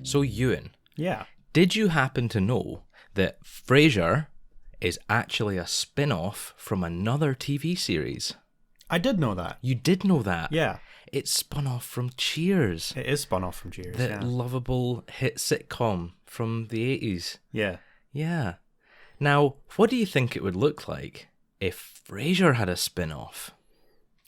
So, Ewan, Yeah. did you happen to know that Frasier is actually a spin-off from another TV series? I did know that. You did know that? Yeah. It's spun off from Cheers. It is spun off from Cheers, The yeah. lovable hit sitcom from the 80s. Yeah. Yeah. Now, what do you think it would look like if Frasier had a spin-off?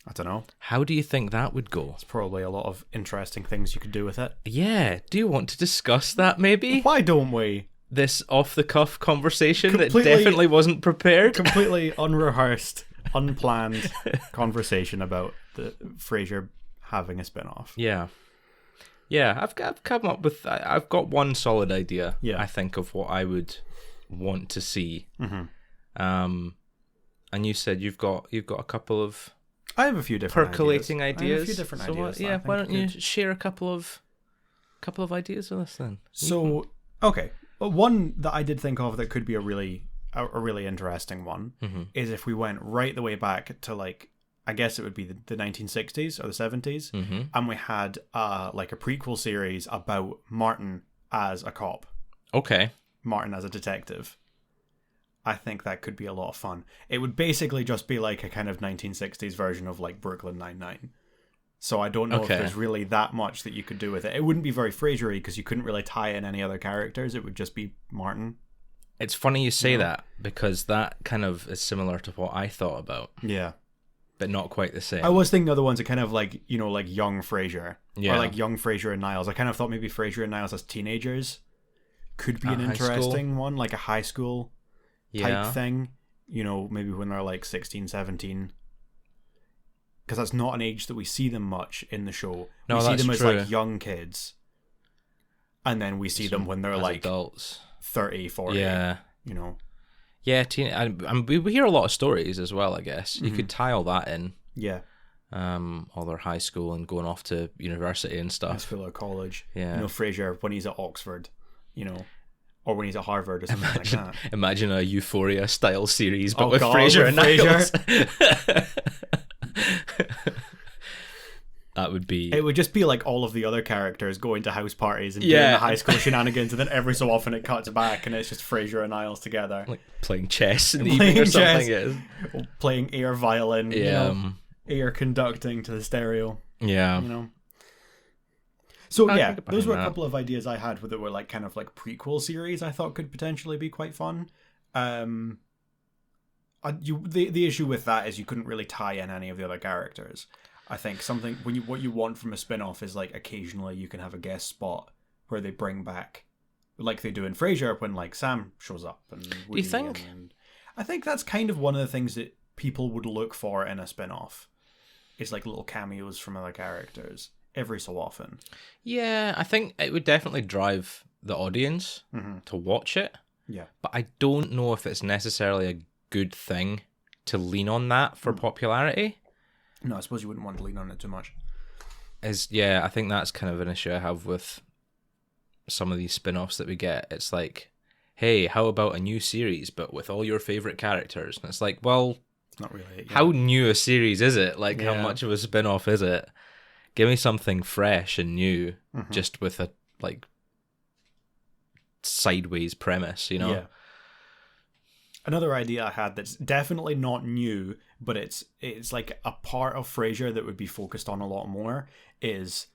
I don't know. How do you think that would go? There's probably a lot of interesting things you could do with it. Yeah, do you want to discuss that maybe? Why don't we? This off-the-cuff conversation that Completely- definitely wasn't prepared? Completely unrehearsed, unplanned conversation about the Frasier having a spin-off. Yeah. Yeah, I've come up with... I've got one solid idea, Yeah. I think, of what I would want to see. Mm-hmm. And you said you've got a couple of... I have a few different percolating ideas. ideas. I have a few different ideas. that I think why don't you could- share a couple of ideas with us then? So, okay. Well, one that I did think of that could be a really interesting one is if we went right the way back to, like, I guess it would be the 1960s or the 70s, and we had like a prequel series about Martin as a cop, Okay. Martin as a detective. I think that could be a lot of fun. It would basically just be like a kind of 1960s version of like Brooklyn Nine-Nine. So I don't know if Okay. there's really that much that you could do with it. It wouldn't be very Frasier-y because you couldn't really tie in any other characters. It would just be Martin. It's funny you say that because that kind of is similar to what I thought about, Yeah. but not quite the same. I was thinking other ones are kind of like, you know, like young Frasier. Yeah. Or like young Frasier and Niles. I kind of thought maybe Frasier and Niles as teenagers could be At an high interesting one, like a high school type yeah. thing. You know, maybe when they're like 16, 17. Because that's not an age that we see them much in the show. No, we see that's them true. as like young kids. And then we see them when they're As like adults. 30, 40. Yeah. You know. Yeah, we hear a lot of stories as well, I guess. You could tie all that in. Yeah. All their high school and going off to university and High stuff. school or college. Yeah. You know, Frasier when he's at Oxford, you know. Or when he's at Harvard or something like that. Imagine a Euphoria style series, but Oh, with God, Frasier with and Frasier. Niles. That would be... It would just be like all of the other characters going to house parties and doing Yeah. the high school shenanigans, and then every so often it cuts back and it's just Frasier and Niles together. like playing chess in the Playing evening or chess. something. Or playing air violin, you Yeah. know, air conducting to the stereo, Yeah. you know. So I yeah, can get those behind were a that. couple of ideas I had that were like kind of like prequel series I thought could potentially be quite fun. The issue with that is you couldn't really tie in any of the other characters. I think something what you want from a spin-off is like occasionally you can have a guest spot where they bring back, like they do in Frasier when like Sam shows up and Woody think? and I think that's kind of one of the things that people would look for in a spin-off is like little cameos from other characters every so often. Yeah, I think it would definitely drive the audience to watch it, Yeah. but I don't know if it's necessarily a good thing to lean on that for popularity. No, I suppose you wouldn't want to lean on it too much. I think that's kind of an issue I have with some of these spin-offs that we get. It's like, hey, how about a new series but with all your favorite characters? And it's like, well, It's not really it, yeah. how new a series is it? Like, how Yeah. much of a spin-off is it? Give me something fresh and new, just with a like sideways premise, you know? Yeah. Another idea I had that's definitely not new, but it's like a part of Frasier that would be focused on a lot more is,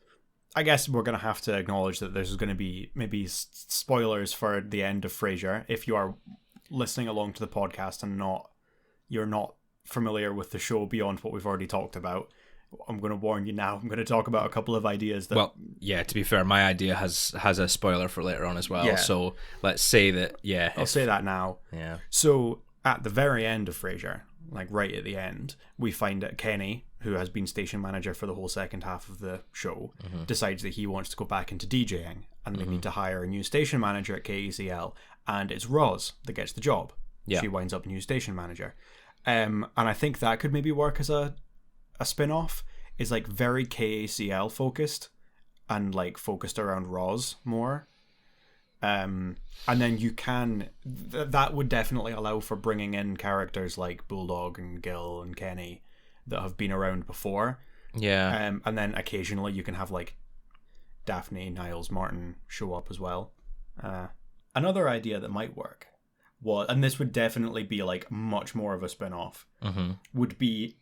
I guess we're going to have to acknowledge that there's going to be maybe spoilers for the end of Frasier if you are listening along to the podcast and you're not familiar with the show beyond what we've already talked about. I'm going to warn you now. I'm going to talk about a couple of ideas that... Well, yeah, to be fair, my idea has a spoiler for later on as well. Yeah. So let's say that, yeah. I'll say that now. Yeah. So at the very end of Frasier, like right at the end, we find that Kenny, who has been station manager for the whole second half of the show, decides that he wants to go back into DJing and they need to hire a new station manager at KACL, and it's Roz that gets the job. Yeah. She winds up new station manager. And I think that could maybe work as a spin-off, is like very KACL focused and like focused around Roz more. And then you can that would definitely allow for bringing in characters like Bulldog and Gil and Kenny that have been around before. Yeah. And then occasionally you can have like Daphne, Niles, Martin show up as well. Another idea that might work was, and this would definitely be like much more of a spin-off, would be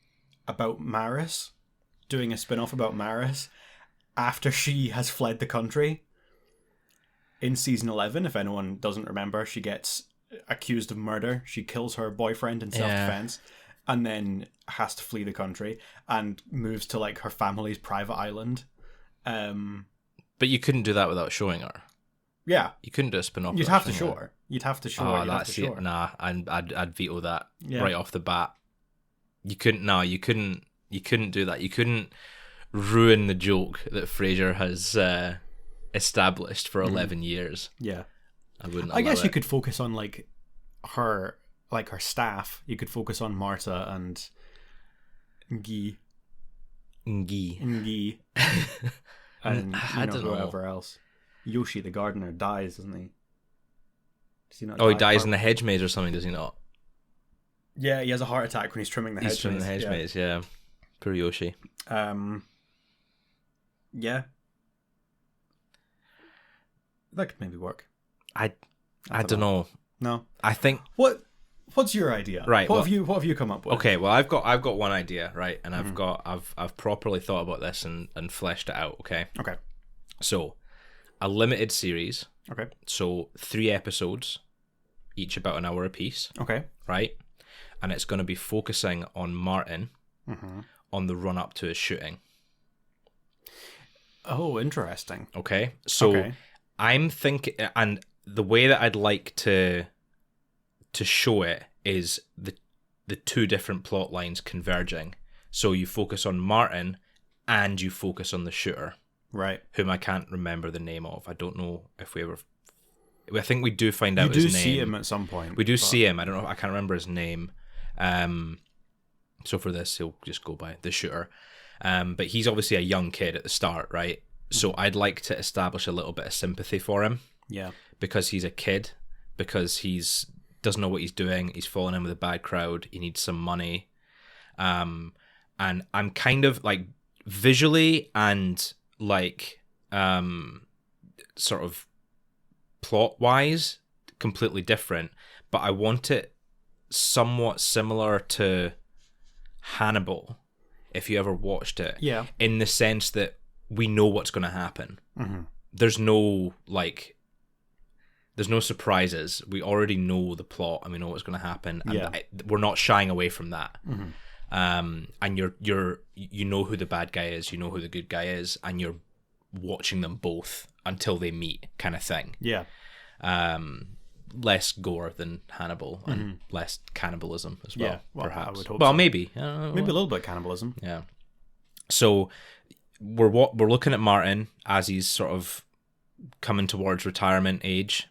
about Maris, doing a spin-off about Maris after she has fled the country. In season 11, if anyone doesn't remember, she gets accused of murder. She kills her boyfriend in self-defense and then has to flee the country and moves to like her family's private island. But you couldn't do that without showing her. Yeah. You couldn't do a spin-off. You'd have to show her. You'd have to show her. Oh, that's it. Nah, I'd veto that right off the bat. You couldn't do that. You couldn't ruin the joke that Frasier has established for 11 years. Yeah. I wouldn't. I guess you could focus on like her staff. You could focus on Marta and Guy. And I don't know whoever else. Yoshi the gardener dies, doesn't he? Does he not? Oh, he dies in the hedge maze or something, does he not? Yeah, he has a heart attack when he's trimming the hedge maze. Trimming the hedge maze, yeah. Poor Yoshi. Yeah. That could maybe work. I don't know. No. I think what's your idea? Right. What have you come up with? Okay, well I've got one idea, right? And I've properly thought about this and fleshed it out, okay? Okay. So, a limited series. Okay. So 3 episodes, each about an hour apiece. Okay. Right? And it's going to be focusing on Martin on the run up to his shooting. Oh, interesting. Okay. So I'm thinking, and the way that I'd like to show it is the 2 different plot lines converging. So you focus on Martin and you focus on the shooter. Right. Whom I can't remember the name of. I don't know if we ever... I think we do find out his name. You do see him at some point. We do see him. I don't know. I can't remember his name. So for this, he'll just go by the shooter. But he's obviously a young kid at the start, right? So I'd like to establish a little bit of sympathy for him. Yeah. Because he's a kid. Because doesn't know what he's doing. He's fallen in with a bad crowd. He needs some money. And I'm kind of like visually and like sort of plot wise completely different, but I want it somewhat similar to Hannibal, if you ever watched it. Yeah. In the sense that we know what's going to happen. There's no surprises. We already know the plot and we know what's going to happen, and we're not shying away from that. And you know who the bad guy is, you know who the good guy is, and you're watching them both until they meet, kind of thing. Yeah. Less gore than Hannibal and less cannibalism as well. Yeah, well, perhaps. I would hope well, so. maybe. Maybe a little bit of cannibalism. Yeah. So we're looking at Martin as he's sort of coming towards retirement age.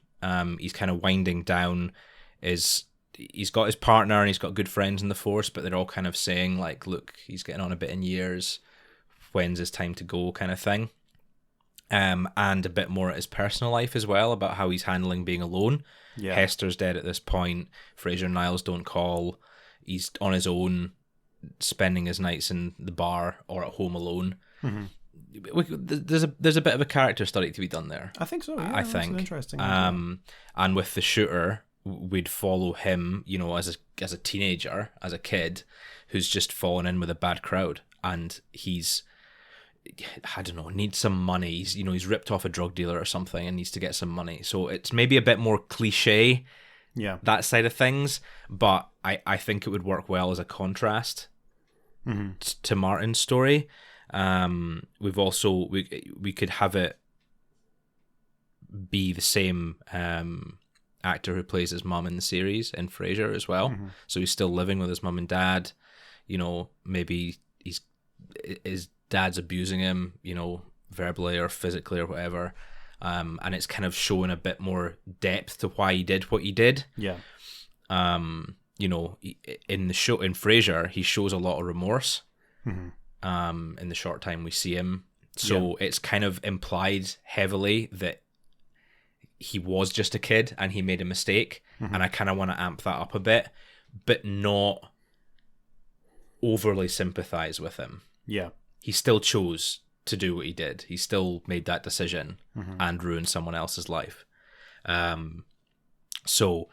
He's kind of winding down. He's got his partner and he's got good friends in the force, but they're all kind of saying like, look, he's getting on a bit in years. When's his time to go, kind of thing. And a bit more at his personal life as well, about how he's handling being alone. Yeah. Hester's dead at this point. Frasier and Niles don't call. He's on his own, spending his nights in the bar or at home alone. There's a bit of a character study to be done there. I think so. Yeah, I think that's interesting. And with the shooter, we'd follow him, you know, as a teenager, as a kid, who's just fallen in with a bad crowd, and he's, I don't know, needs some money. He's ripped off a drug dealer or something and needs to get some money. So it's maybe a bit more cliche, that side of things, but I think it would work well as a contrast to Martin's story. We've also we could have it be the same actor who plays his mum in the series in Frasier as well. So he's still living with his mum and dad. You know, maybe his dad's abusing him, you know, verbally or physically or whatever. And it's kind of showing a bit more depth to why he did what he did. Yeah. You know, in the show, in Frasier, he shows a lot of remorse. In the short time we see him. So it's kind of implied heavily that he was just a kid and he made a mistake. And I kind of want to amp that up a bit, but not overly sympathize with him. Yeah. He still chose to do what he did. He still made that decision and ruined someone else's life. So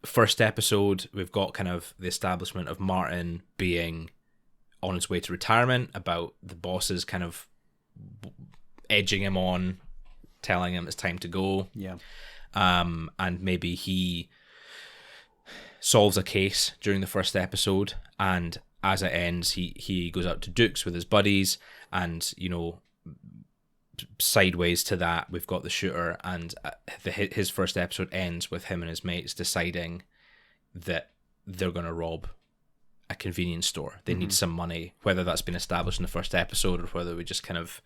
first episode, we've got kind of the establishment of Martin being on his way to retirement, about the bosses kind of edging him on, telling him it's time to go. Yeah. And maybe he solves a case during the first episode, and as it ends, he goes out to Duke's with his buddies, and, you know, sideways to that, we've got the shooter, and his first episode ends with him and his mates deciding that they're going to rob a convenience store. They need some money, whether that's been established in the first episode or whether we just kind of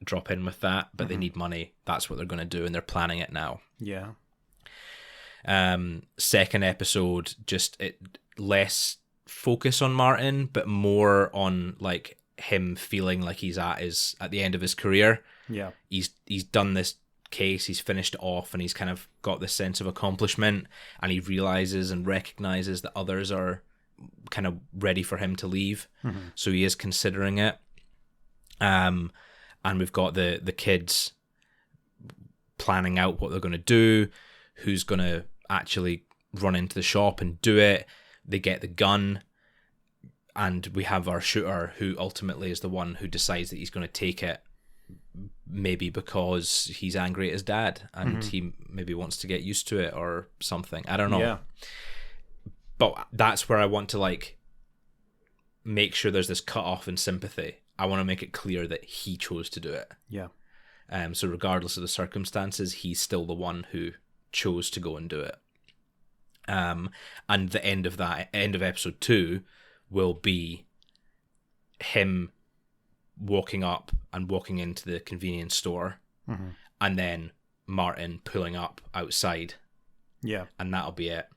drop in with that, but they need money. That's what they're going to do, and they're planning it now. Yeah. Second episode, just less focus on Martin, but more on like him feeling like he's at the end of his career. Yeah. He's done this case, he's finished it off, and he's kind of got this sense of accomplishment, and he realizes and recognizes that others are kind of ready for him to leave. So he is considering it. And we've got the kids planning out what they're going to do, who's going to actually run into the shop and do it. They get the gun, and we have our shooter, who ultimately is the one who decides that he's going to take it, maybe because he's angry at his dad and he maybe wants to get used to it or something. I don't know. Yeah. But that's where I want to like make sure there's this cut off in sympathy. I want to make it clear that he chose to do it. Yeah. So regardless of the circumstances, he's still the one who chose to go and do it. And the end of episode 2 will be him walking up and walking into the convenience store, and then Martin pulling up outside. Yeah. And that'll be it.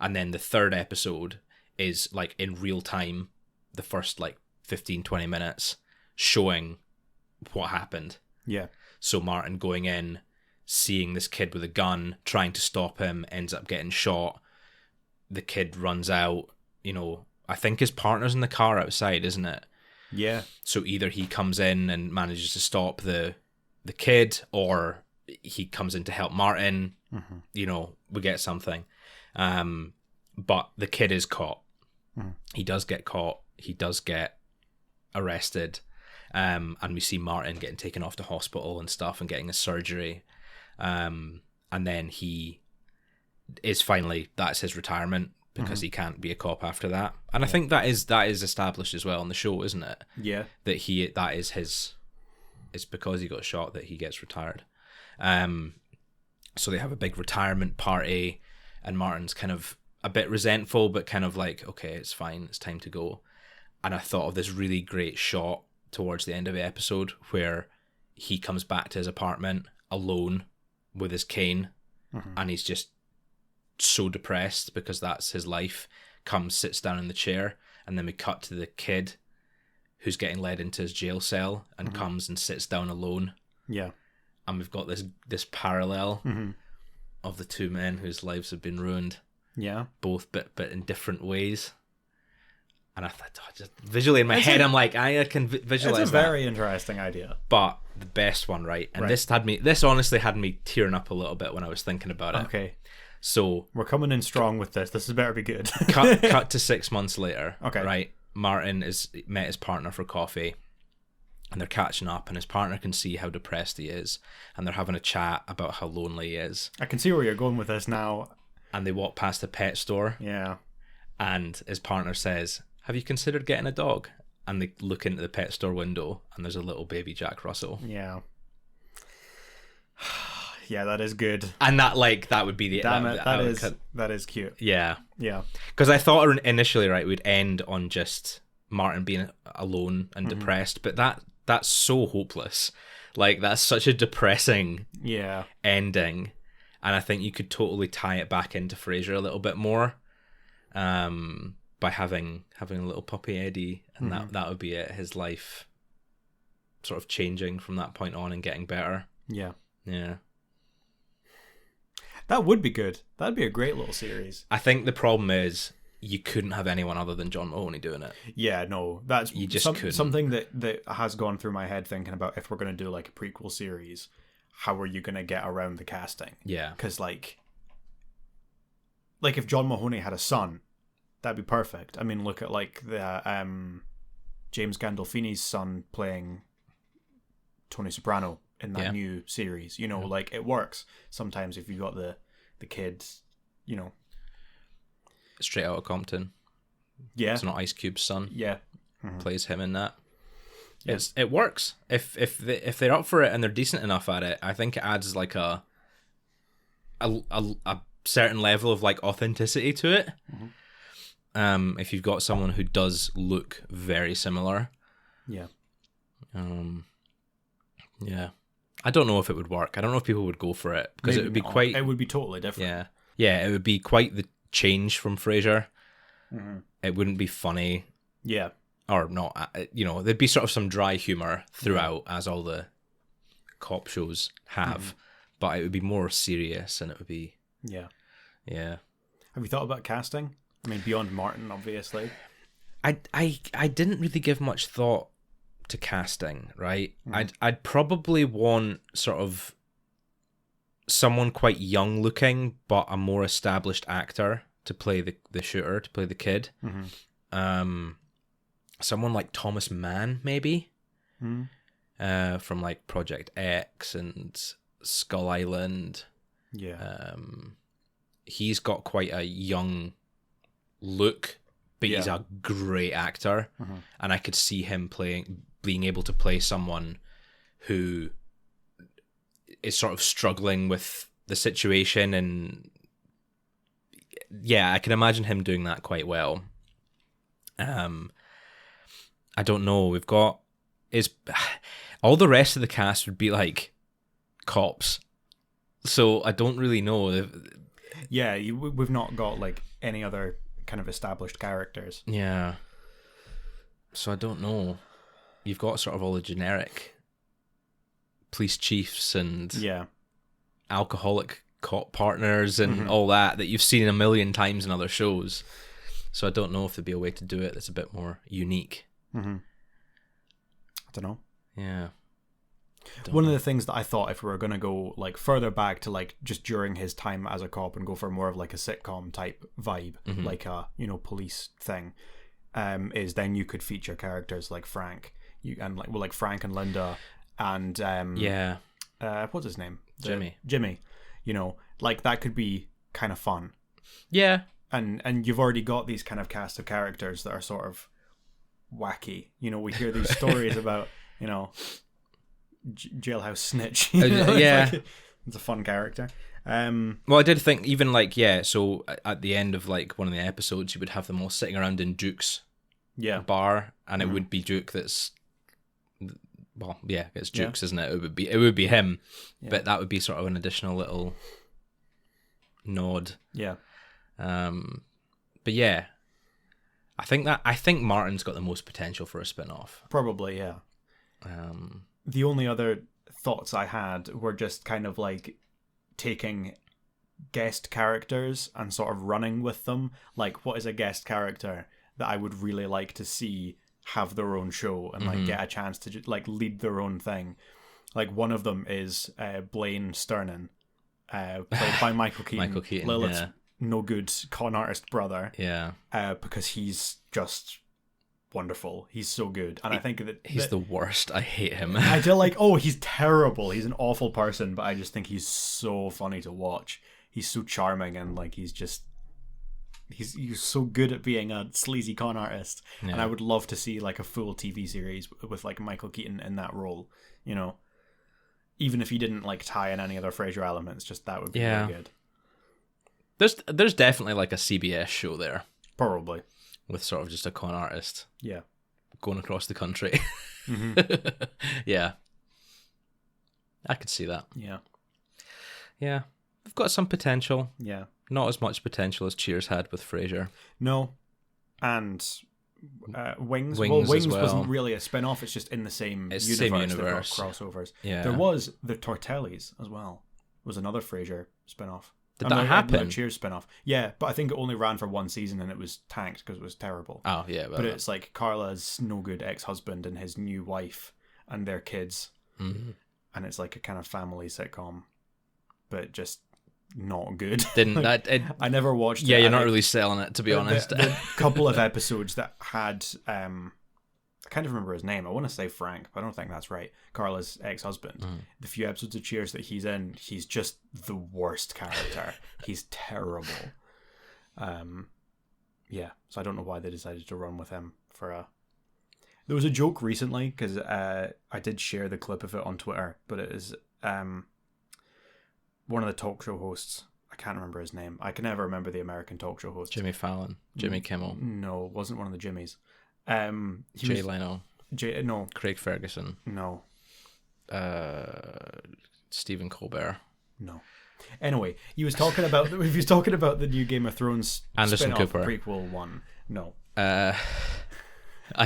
And then the third episode is like in real time, the first like 15-20 minutes showing what happened. Yeah. So Martin going in, seeing this kid with a gun, trying to stop him, ends up getting shot. The kid runs out, you know, I think his partner's in the car outside, isn't it? Yeah. So either he comes in and manages to stop the kid, or he comes in to help Martin. You know, we get something. But the kid is caught. He does get caught. He does get arrested. And we see Martin getting taken off to hospital and stuff and getting a surgery. And then he is finally, that's his retirement, because he can't be a cop after that. And I think that is established as well on the show, isn't it? Yeah. That is his, it's because he got shot that he gets retired. So they have a big retirement party, and Martin's kind of a bit resentful, but kind of like, okay, it's fine, it's time to go. And I thought of this really great shot towards the end of the episode where he comes back to his apartment alone with his cane, and he's just so depressed because that's his life. Comes, sits down in the chair, and then we cut to the kid who's getting led into his jail cell and comes and sits down alone. Yeah. And we've got this parallel of the two men whose lives have been ruined. Yeah. Both, but in different ways. And I thought, just visually in my head, I'm like, I can visualize that. It's a very interesting idea. But the best one, right? And this honestly had me tearing up a little bit when I was thinking about it. Okay. So we're coming in strong with this. This better be good. cut to 6 months later. Okay. Right. Martin met his partner for coffee, and they're catching up, and his partner can see how depressed he is, and they're having a chat about how lonely he is. I can see where you're going with this now. And they walk past a pet store. Yeah. And his partner says, "Have you considered getting a dog?" And they look into the pet store window, and there's a little baby Jack Russell. Yeah. Yeah, that is good. And that would be the... Damn it, that is cute. Yeah. Yeah. Because I thought initially, right, we'd end on just Martin being alone and depressed, but that's so hopeless. Like, that's such a depressing ending. And I think you could totally tie it back into Frasier a little bit more, by having a little puppy Eddie, and that would be it. His life sort of changing from that point on and getting better. Yeah. Yeah. That would be good. That'd be a great little series. I think the problem is you couldn't have anyone other than John Mahoney doing it. Yeah, no, that's You just couldn't. Something that has gone through my head thinking about if we're going to do like a prequel series, how are you going to get around the casting? Yeah. Because like if John Mahoney had a son, that'd be perfect. I mean, look at like the James Gandolfini's son playing Tony Soprano in that new series. You know, like it works sometimes if you got the kids, you know. Straight Outta Compton. Yeah. It's not Ice Cube's son. Yeah. Plays him in that. Yeah. It works. If they're up for it and they're decent enough at it, I think it adds like a certain level of like authenticity to it. If you've got someone who does look very similar. Yeah. Yeah. I don't know if it would work. I don't know if people would go for it because Maybe it would be not. quite. It would be totally different. Yeah. Yeah, it would be quite the change from Frasier. It wouldn't be funny. Yeah. Or not, you know, there'd be sort of some dry humor throughout, as all the cop shows have, but it would be more serious, and it would be Yeah. Have you thought about casting? I mean, beyond Martin, obviously. I didn't really give much thought to casting, right? I'd probably want sort of someone quite young looking, but a more established actor to play the shooter, to play the kid. Someone like Thomas Mann, maybe, from like Project X and Skull Island. Yeah. He's got quite a young look, but he's a great actor, and I could see him being able to play someone who is sort of struggling with the situation, and I can imagine him doing that quite well. I don't know. We've got all the rest of the cast would be like cops, so I don't really know. Yeah, we've not got like any other kind of established characters. Yeah. So I don't know. You've got sort of all the generic police chiefs and alcoholic cop partners and all that you've seen a million times in other shows. So I don't know if there'd be a way to do it that's a bit more unique. I don't know. Yeah. One of the things that I thought, if we were going to go like further back to like just during his time as a cop and go for more of like a sitcom type vibe, like a, you know, police thing, is then you could feature characters like Frank, like Frank and Linda and what's his name? Jimmy. You know, like that could be kind of fun. Yeah. And you've already got these kind of cast of characters that are sort of wacky. You know, we hear these stories about, you know, jailhouse snitch. You know? It's a fun character. Well, I did think even like so at the end of like one of the episodes, you would have them all sitting around in Duke's bar, and it would be Duke that's it's Duke's, isn't it? It would be him, but that would be sort of an additional little nod. Yeah. But yeah, I think Martin's got the most potential for a spin-off. Probably, yeah. The only other thoughts I had were just kind of like taking guest characters and sort of running with them. Like, what is a guest character that I would really like to see have their own show and like get a chance to just like lead their own thing? Like, one of them is Blaine Sternin, played by Michael Keaton. Michael Keaton, Lilith's no good con artist brother. Yeah. Because he's just wonderful. He's so good. And I think that he's the worst. I hate him. I feel like, he's terrible. He's an awful person, but I just think he's so funny to watch. He's so charming, and like he's so good at being a sleazy con artist. And I would love to see like a full TV series with like Michael Keaton in that role, you know. Even if he didn't like tie in any other Frasier elements, just that would be really good. There's definitely like a CBS show there. Probably. With sort of just a con artist. Yeah. Going across the country. Yeah. I could see that. Yeah. Yeah. They've got some potential. Yeah. Not as much potential as Cheers had with Frasier. No. And Wings. Wings wasn't really a spin-off. It's just in the same universe. Same universe. They've got crossovers. Yeah. There was the Tortellis as well. It was another Frasier spin-off. Did that happen? Cheers spin-off. Yeah, but I think it only ran for one season and it was tanked because it was terrible. Oh, yeah. But it's like Carla's no good ex-husband and his new wife and their kids. Mm-hmm. And it's like a kind of family sitcom, but just not good. Didn't like, that? I never watched it. Yeah, you're not really selling it, to be honest. The couple of episodes that had... I can't remember his name. I want to say Frank, but I don't think that's right. Carla's ex-husband. The few episodes of Cheers that he's in, he's just the worst character. He's terrible. Yeah, so I don't know why they decided to run with him for a... There was a joke recently, because I did share the clip of it on Twitter, but it is one of the talk show hosts. I can't remember his name. I can never remember the American talk show host. Jimmy Fallon. Jimmy Kimmel. No, it wasn't one of the Jimmys. Jay Leno. No. Craig Ferguson. No. Stephen Colbert. No. Anyway, he was talking about the new Game of Thrones Anderson spin-off Cooper. prequel one. No. I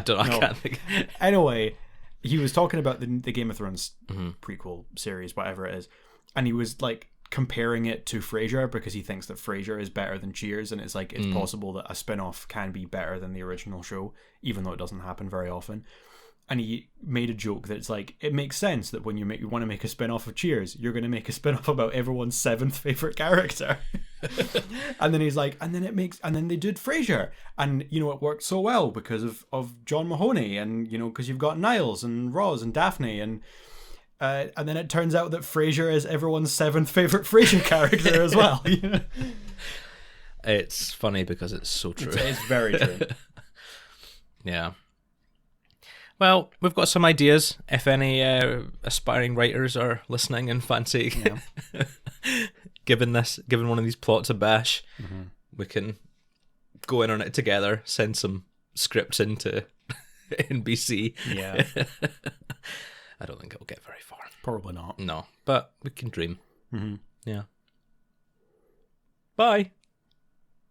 can't think. Anyway, he was talking about the Game of Thrones Mm-hmm. prequel series, whatever it is, and he was like comparing it to Frasier because he thinks that Frasier is better than Cheers, and it's like it's possible that a spin-off can be better than the original show, even though it doesn't happen very often. And he made a joke that it's like, it makes sense that when you want to make a spin-off of Cheers, you're going to make a spin-off about everyone's 7th favorite character. And then he's like, and then they did Frasier, and you know it worked so well because of John Mahoney, and you know because you've got Niles and Roz and Daphne, and then it turns out that Frasier is everyone's 7th favorite Frasier character as well. It's funny because it's so true. It's very true. Yeah. Well, we've got some ideas. If any aspiring writers are listening and fancy giving one of these plots a bash, we can go in on it together, send some scripts into NBC. Yeah. I don't think it'll get very far. Probably not. No, but we can dream. Mm-hmm. Yeah. Bye.